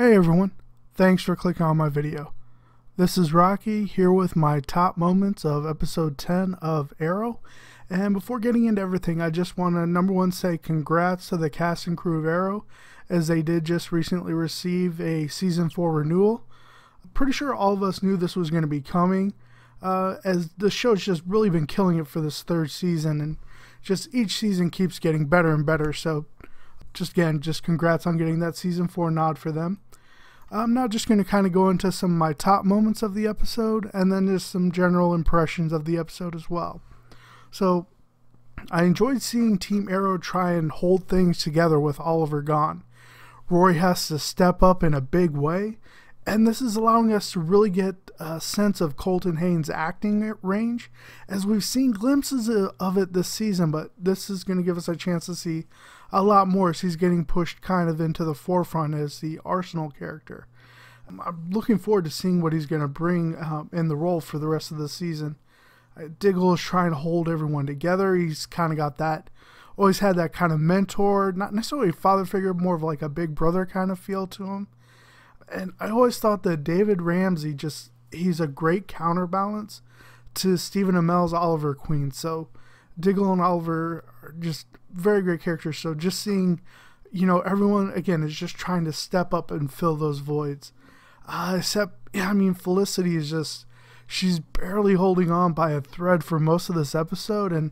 Hey everyone, thanks for clicking on my video. This is Rocky here with my top moments of episode 10 of Arrow. And before getting into everything, I just want to number one say congrats to the cast and crew of Arrow, as they did just recently receive a season 4 renewal. I'm pretty sure all of us knew this was going to be coming, as the show's just really been killing it for this third season, and just each season keeps getting better and better. So just congrats on getting that season 4 nod for them. I'm now just going to kind of go into some of my top moments of the episode, and then just some general impressions of the episode as well. So, I enjoyed seeing Team Arrow try and hold things together with Oliver gone. Roy has to step up in a big way, and this is allowing us to really get a sense of Colton Haynes' acting range, as we've seen glimpses of it this season, but this is going to give us a chance to see a lot more as he's getting pushed kind of into the forefront as the Arsenal character. I'm looking forward to seeing what he's going to bring in the role for the rest of the season. Diggle is trying to hold everyone together. He's kind of got that, always had that kind of mentor, not necessarily a father figure, more of like a big brother kind of feel to him. And I always thought that David Ramsey, he's a great counterbalance to Stephen Amell's Oliver Queen. So Diggle and Oliver are just very great characters. So just seeing, everyone again is just trying to step up and fill those voids. Felicity is she's barely holding on by a thread for most of this episode, and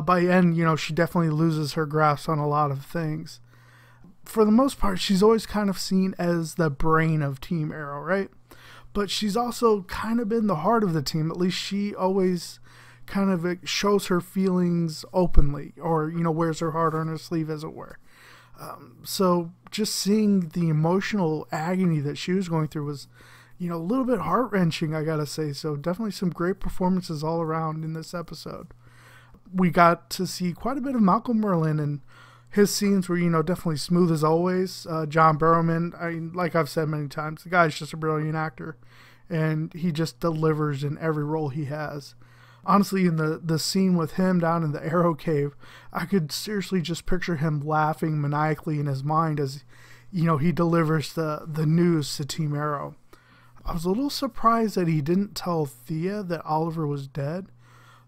by the end, she definitely loses her grasp on a lot of things. For the most part, she's always kind of seen as the brain of Team Arrow, right? But she's also kind of been the heart of the team. At least she always kind of shows her feelings openly, or wears her heart on her sleeve, as it were. So just seeing the emotional agony that she was going through was a little bit heart-wrenching, I gotta say. So definitely some great performances all around in this episode. We got to see quite a bit of Malcolm Merlyn, and his scenes were definitely smooth as always. John Barrowman, like I've said many times, the guy's just a brilliant actor, and he just delivers in every role he has. Honestly, in the scene with him down in the Arrow Cave, I could seriously just picture him laughing maniacally in his mind as, he delivers the news to Team Arrow. I was a little surprised that he didn't tell Thea that Oliver was dead,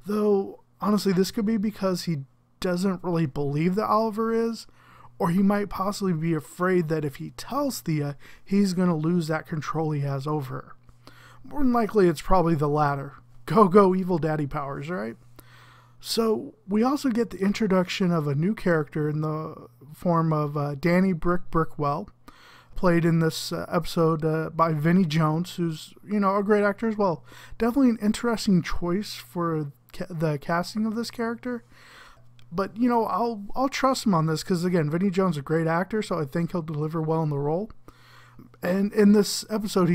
though honestly this could be because he doesn't really believe that Oliver is, or he might possibly be afraid that if he tells Thea, he's going to lose that control he has over her. More than likely it's probably the latter. Go evil daddy powers, right? So we also get the introduction of a new character in the form of Danny Brickwell, played in this episode by Vinnie Jones, who's a great actor as well. Definitely an interesting choice for the casting of this character. But I'll trust him on this because again, Vinnie Jones is a great actor, so I think he'll deliver well in the role. And in this episode,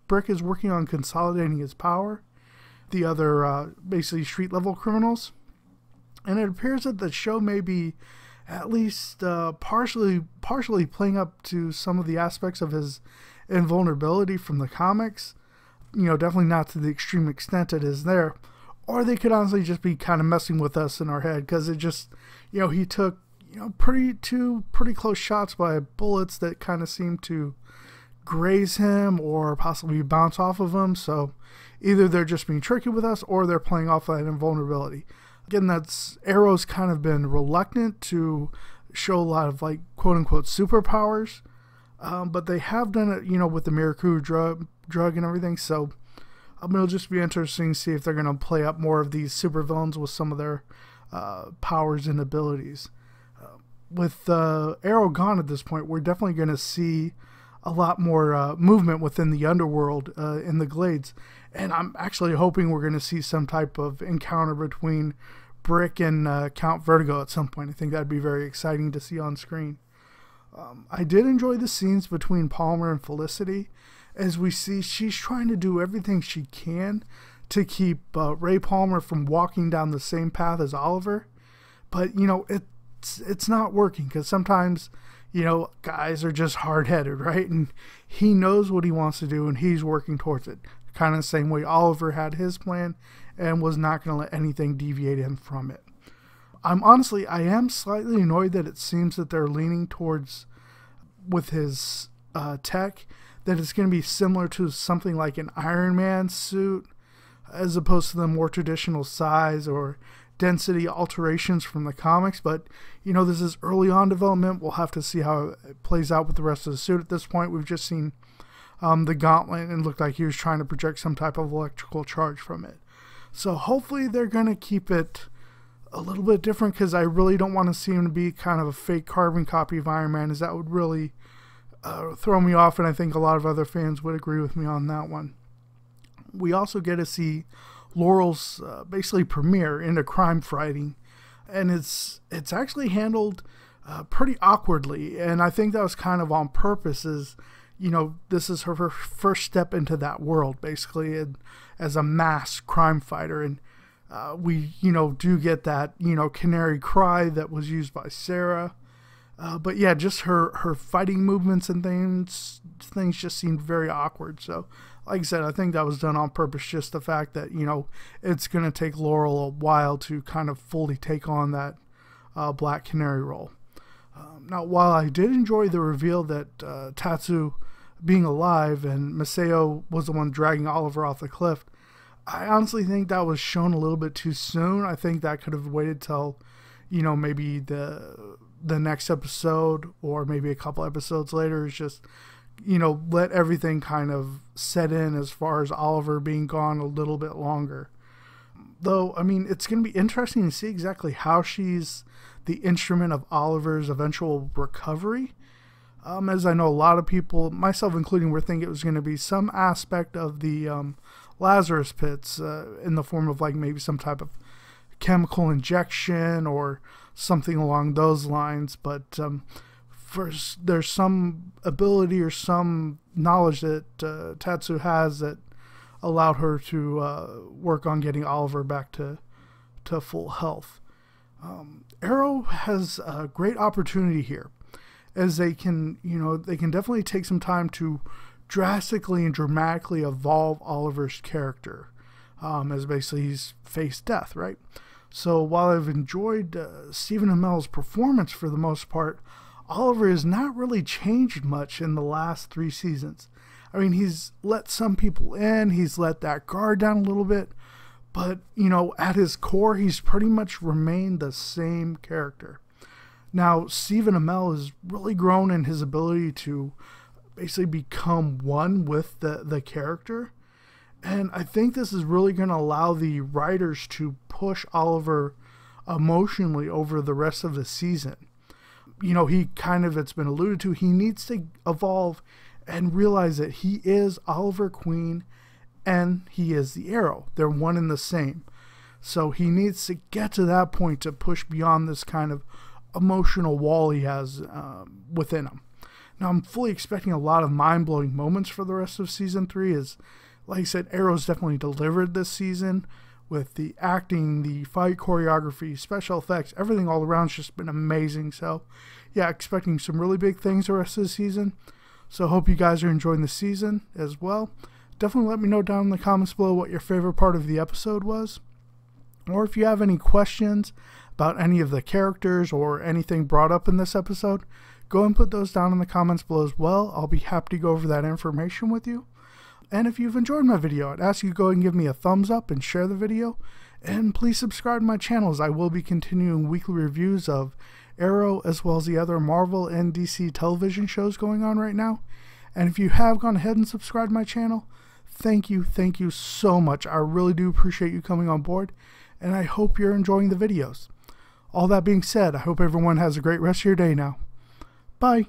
Brick is working on consolidating his power, the other basically street level criminals, and it appears that the show may be at least partially playing up to some of the aspects of his invulnerability from the comics. Definitely not to the extreme extent it is there, or they could honestly just be kind of messing with us in our head, because it just he took two pretty close shots by bullets that kind of seemed to graze him or possibly bounce off of him. So either they're just being tricky with us, or they're playing off that invulnerability. Again, Arrow's kind of been reluctant to show a lot of quote unquote superpowers, but they have done it with the Miracle drug and everything. So it'll just be interesting to see if they're going to play up more of these supervillains with some of their powers and abilities. With Arrow gone at this point, we're definitely going to see a lot more movement within the underworld in the Glades, and I'm actually hoping we're going to see some type of encounter between Brick and Count Vertigo at some point. I think that'd be very exciting to see on screen. I did enjoy the scenes between Palmer and Felicity, as we see she's trying to do everything she can to keep Ray Palmer from walking down the same path as Oliver, but it's not working, because sometimes guys are just hard-headed, right? And he knows what he wants to do, and he's working towards it. Kind of the same way Oliver had his plan and was not going to let anything deviate him from it. I am slightly annoyed that it seems that they're leaning towards, with his tech, that it's going to be similar to something like an Iron Man suit, as opposed to the more traditional size or density alterations from the comics. But, you know, this is early on development. We'll have to see how it plays out with the rest of the suit. At this point, we've just seen the gauntlet, and it looked like he was trying to project some type of electrical charge from it. So hopefully they're going to keep it a little bit different, because I really don't want to see him to be kind of a fake carbon copy of Iron Man, as that would really throw me off, and I think a lot of other fans would agree with me on that one. We also get to see Laurel's basically premiere into crime fighting, and it's actually handled pretty awkwardly, and I think that was kind of on purpose, as, you know, this is her first step into that world, basically, as a masked crime fighter, and we, you know, do get that, you know, canary cry that was used by Sarah. But yeah, just her fighting movements and things just seemed very awkward. So, like I said, I think that was done on purpose, just the fact that, you know, it's going to take Laurel a while to kind of fully take on that Black Canary role. Now, while I did enjoy the reveal that Tatsu being alive and Maseo was the one dragging Oliver off the cliff, I honestly think that was shown a little bit too soon. I think that could have waited till, you know, maybe the next episode, or maybe a couple episodes later. Is just, you know, let everything kind of set in as far as Oliver being gone a little bit longer. Though, I mean, it's going to be interesting to see exactly how she's the instrument of Oliver's eventual recovery. As I know, a lot of people, myself including, were thinking it was going to be some aspect of the Lazarus pits in the form of like maybe some type of chemical injection or something along those lines. But first, there's some ability or some knowledge that Tatsu has that allowed her to work on getting Oliver back to full health. Arrow has a great opportunity here, as they can, you know, they can definitely take some time to drastically and dramatically evolve Oliver's character, as basically he's faced death, right? So while I've enjoyed Stephen Amell's performance for the most part, Oliver has not really changed much in the last 3 seasons. I mean, he's let some people in, he's let that guard down a little bit, but, you know, at his core, he's pretty much remained the same character. Now, Stephen Amell has really grown in his ability to basically become one with the character. And I think this is really going to allow the writers to push Oliver emotionally over the rest of the season. You know, he kind of, it's been alluded to, he needs to evolve and realize that he is Oliver Queen and he is the Arrow. They're one and the same. So he needs to get to that point to push beyond this kind of emotional wall he has within him. Now, I'm fully expecting a lot of mind-blowing moments for the rest of Season 3, as, like I said, Arrow's definitely delivered this season with the acting, the fight choreography, special effects, everything all around has just been amazing. So, yeah, expecting some really big things the rest of the season. So, hope you guys are enjoying the season as well. Definitely let me know down in the comments below what your favorite part of the episode was. Or if you have any questions about any of the characters or anything brought up in this episode, go and put those down in the comments below as well. I'll be happy to go over that information with you. And if you've enjoyed my video, I'd ask you to go ahead and give me a thumbs up and share the video. And please subscribe to my channel, as I will be continuing weekly reviews of Arrow as well as the other Marvel and DC television shows going on right now. And if you have gone ahead and subscribed to my channel, thank you so much. I really do appreciate you coming on board, and I hope you're enjoying the videos. All that being said, I hope everyone has a great rest of your day now. Bye.